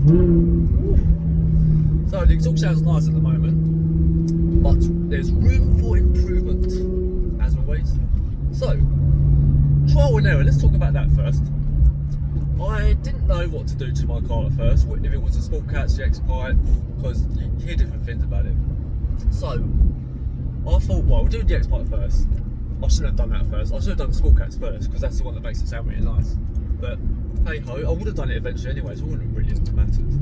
So the exhaust sounds nice at the moment, but there's room for improvement, as always. So, trial and error, let's talk about that first. I didn't know what to do to my car at first, if it was a Sport Cat, the X-Pipe, because you hear different things about it. So, I thought, well, we'll do the X-Pipe first. I shouldn't have done that first. I should have done the Sport Cats first, because that's the one that makes it sound really nice. But, hey ho, I would have done it eventually anyway, so it wouldn't really have mattered.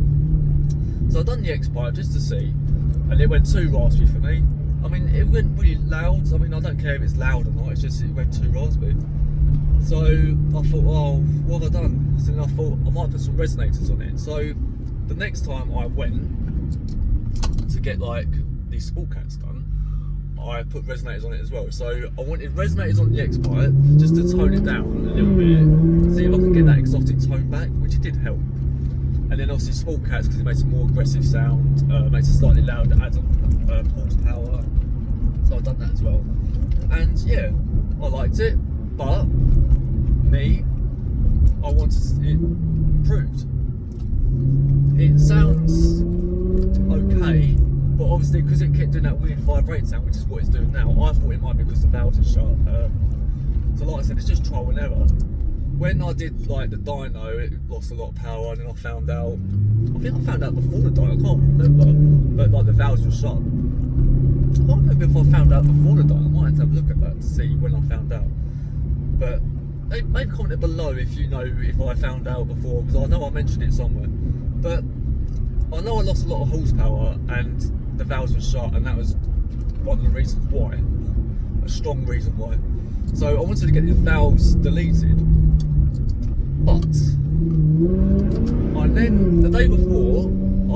So I've done the X-Pipe just to see, and it went too raspy for me. I mean, it went really loud. I mean, I don't care if it's loud or not, it's just it went too raspy. So I thought, oh, what have I done? So then I thought I might put some resonators on it. So the next time I went to get like these Sport Cats done, I put resonators on it as well. So I wanted resonators on the X-Pipe just to tone it down a little bit, see if I can get that exotic tone back, which it did help. And then obviously Sport Cats, because it makes a more aggressive sound, makes it slightly louder, adds on horsepower. So I've done that as well. And yeah, I liked it, but me, I wanted it improved. It sounds okay, but obviously because it kept doing that weird vibrating sound, which is what it's doing now, I thought it might be because the valves are shut. So like I said, it's just trial and error. When I did like the dyno, it lost a lot of power, and then I found out, I think I found out before the dyno, I can't remember, but like the valves were shut. I can't remember if I found out before the dyno. I might have to have a look at that to see when I found out. But maybe comment below if you know if I found out before, because I know I mentioned it somewhere. But I know I lost a lot of horsepower and the valves were shut, and that was one of the reasons why, a strong reason why. So I wanted to get these valves deleted, but then the day before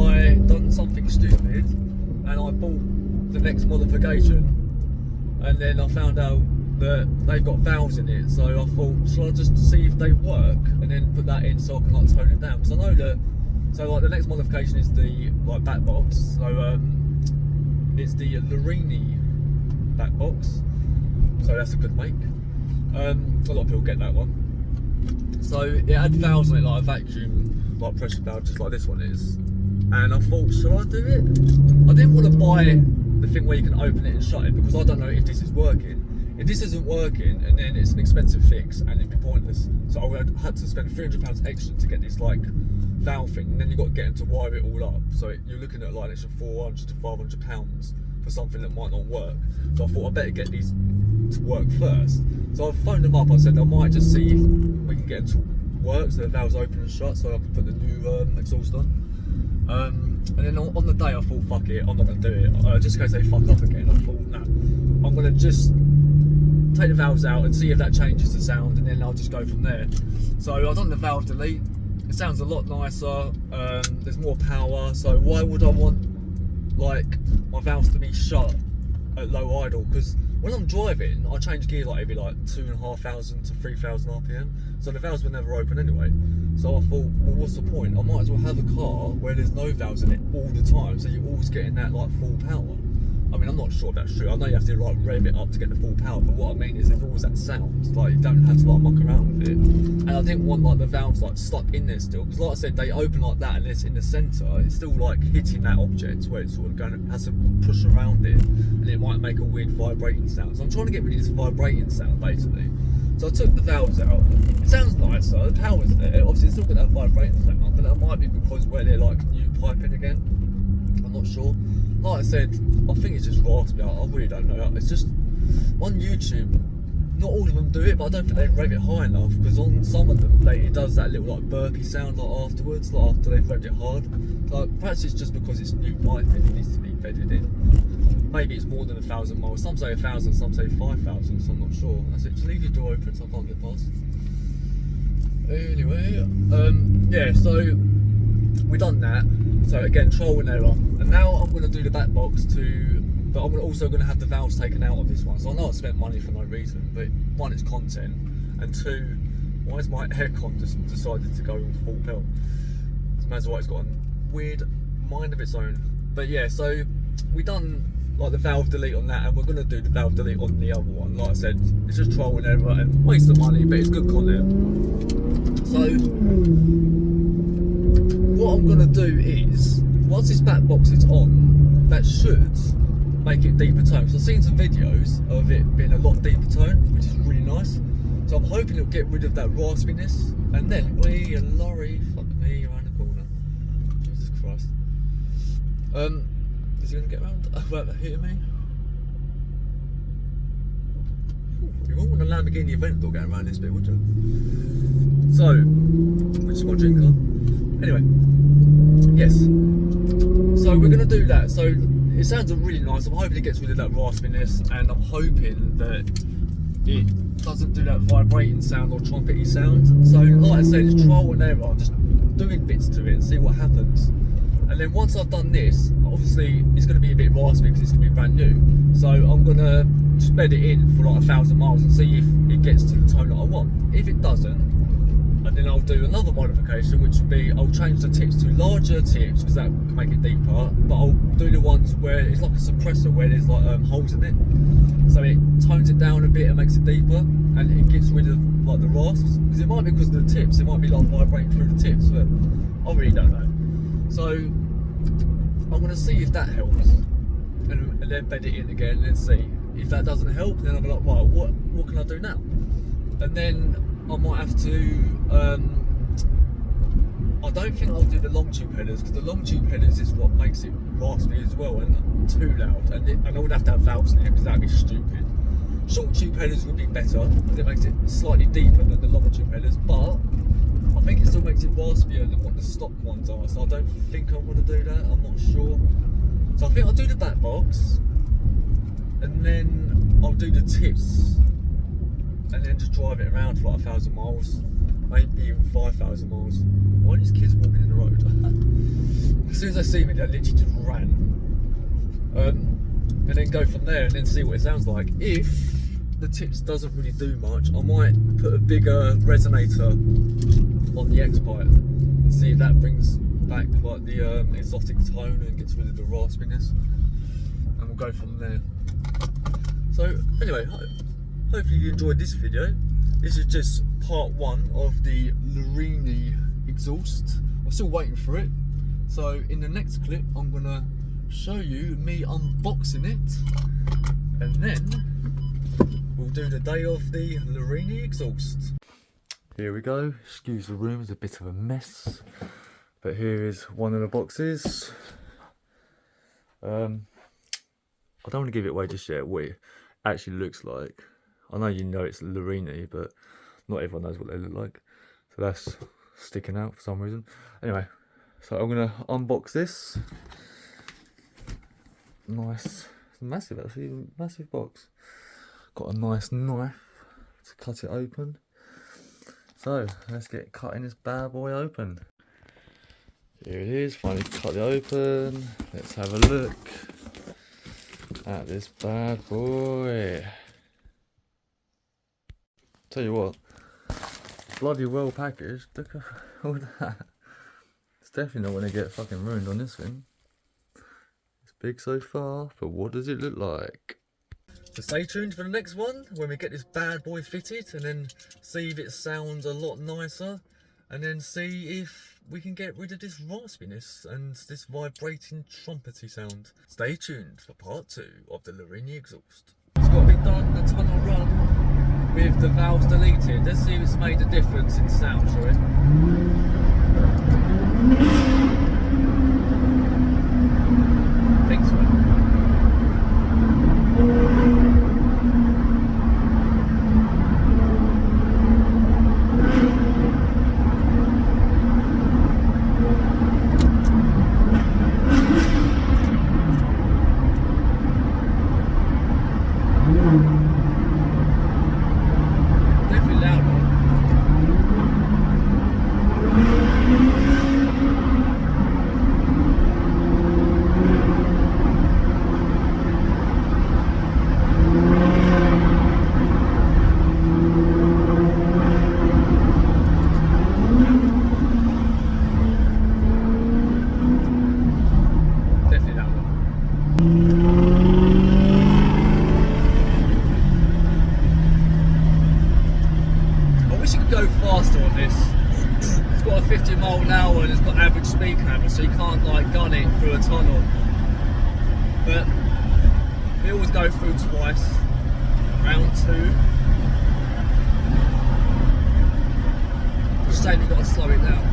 I done something stupid and I bought the next modification, and then I found out that they've got valves in it. So I thought, shall I just see if they work and then put that in so I can like tone it down? Because I know that, so like the next modification is the like back box. So it's the Larini back box. So that's a good make. A lot of people get that one. So it had valves on it, like a vacuum, like pressure valve, just like this one is. And I thought, should I do it? I didn't want to buy the thing where you can open it and shut it, because I don't know if this is working. If this isn't working, and then it's an expensive fix and it'd be pointless. So I had to spend £300 extra to get this like valve thing, and then you've got to get them to wire it all up. So you're looking at like an extra £400 to £500 for something that might not work. So I thought I better get these to work first. So I phoned them up. I said I might just see if we can get them to work, so the valves open and shut, so I can put the new exhaust on. And then on the day I thought, fuck it, I'm not going to do it. Just in case they fuck up again, I thought, no, I'm going to just take the valves out and see if that changes the sound, and then I'll just go from there. So I've done the valve delete. It sounds a lot nicer. There's more power. So why would I want like my valves to be shut at low idle? Because when I'm driving, I change gear like every like 2,500 to 3,000 RPM. So the valves were never open anyway. So I thought, well, what's the point? I might as well have a car where there's no valves in it all the time, so you're always getting that like full power. I mean, I'm not sure if that's true. I know you have to like rev it up to get the full power, but what I mean is there's always that sound. Like you don't have to like muck around with it. And I didn't want like the valves like stuck in there still, because like I said, they open like that and it's in the centre. It's still like hitting that object where it's sort of going, has to push around it, and it might make a weird vibrating sound. So I'm trying to get rid of this vibrating sound basically. So I took the valves out. It sounds nicer. The power's there. Obviously, it's still got that vibrating sound, but that might be because where they're like new piping again. I'm not sure. Like I said, I think it's just raspy. I really don't know. It's just on YouTube. Not all of them do it, but I don't think they rev it high enough, because on some of them, it does that little like burpy sound like afterwards, like after they've revved it hard. So perhaps it's just because it's new piping. It needs to be bedded in. Maybe it's more than 1,000 miles. Some say 1,000, some say 5,000. So I'm not sure. That's it. Just leave your door open so I can't get past. Anyway, yeah. So we done that. So again, trial and error. And now I'm going to do the back box too, but I'm also going to have the valves taken out of this one. So I know I spent money for no reason, but one, it's content, and two, why has my aircon just decided to go full pelt? Maserati's got a weird mind of its own. But yeah, so we done like the valve delete on that, and we're going to do the valve delete on the other one. Like I said, it's just trial and error and waste of money, but it's good content. So what I'm going to do is, once this back box is on, that should make it deeper tone. So I've seen some videos of it being a lot deeper tone, which is really nice. So I'm hoping it'll get rid of that raspiness. And then, a lorry, fuck me, around the corner. Jesus Christ. Is he going to get around without hitting me? You wouldn't want a Lamborghini Aventador going around this bit, would you? So, which is my dream car. Anyway, yes. So we're going to do that. So it sounds really nice. I'm hoping it gets rid of that raspiness, and I'm hoping that it doesn't do that vibrating sound or trumpety sound. So like I said, it's trial and error. I'm just doing bits to it and see what happens. And then once I've done this, obviously it's going to be a bit raspy because it's going to be brand new. So I'm going to just bed it in for like 1,000 miles and see if it gets to the tone that I want. If it doesn't, and then I'll do another modification, which would be I'll change the tips to larger tips because that can make it deeper. But I'll do the ones where it's like a suppressor where there's like holes in it, so it tones it down a bit and makes it deeper, and it gets rid of like the rasps. Because it might be because of the tips, it might be like vibrating through the tips, but I really don't know. So I'm going to see if that helps, and then bed it in again and then see. If that doesn't help, then I'll be like, well, what can I do now? And then I might have to, I don't think I'll do the long tube headers, because the long tube headers is what makes it raspy as well and too loud, and I would have to have valves in it because that'd be stupid. Short tube headers would be better because it makes it slightly deeper than the long tube headers, but I think it still makes it raspier than what the stock ones are, so I don't think I want to do that. I'm not sure. So I think I'll do the back box, and then I'll do the tips, and then just drive it around for like 1,000 miles, maybe even 5,000 miles. Why are these kids walking in the road? As soon as they see me, they literally just ran. And then go from there and then see what it sounds like. If the tips doesn't really do much, I might put a bigger resonator on the X-Pipe and see if that brings back like the exotic tone and gets rid of the raspiness, and we'll go from there. So anyway, hopefully you enjoyed this video. This is just part one of the Larini exhaust. I'm still waiting for it. So in the next clip, I'm gonna show you me unboxing it, and then we'll do the day of the Larini exhaust. Here we go. Excuse the room, it's a bit of a mess. But here is one of the boxes. I don't want to give it away just yet what it actually looks like. I know you know it's Larini, but not everyone knows what they look like. So that's sticking out for some reason. Anyway, so I'm going to unbox this. Nice, massive actually, massive box. Got a nice knife to cut it open. So let's get cutting this bad boy open. Here it is, finally cut it open. Let's have a look at this bad boy. Tell you what, bloody well packaged. Look at all that. It's definitely not going to get fucking ruined on this thing. It's big so far, but what does it look like? So stay tuned for the next one when we get this bad boy fitted, and then see if it sounds a lot nicer, and then see if we can get rid of this raspiness and this vibrating trumpety sound. Stay tuned for part 2 of the Larini exhaust. It's got to be done the tunnel run with the valves deleted. Let's see if it's made a difference in sound, shall we? I think so. Definitely louder. so you can't like gun it through a tunnel. But we always go through twice, round 2. Just saying you've got to slow it down.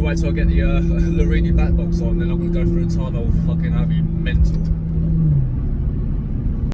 Wait till I get the Larini back box on, then I'm gonna go through a tunnel. Fucking that'd be mental.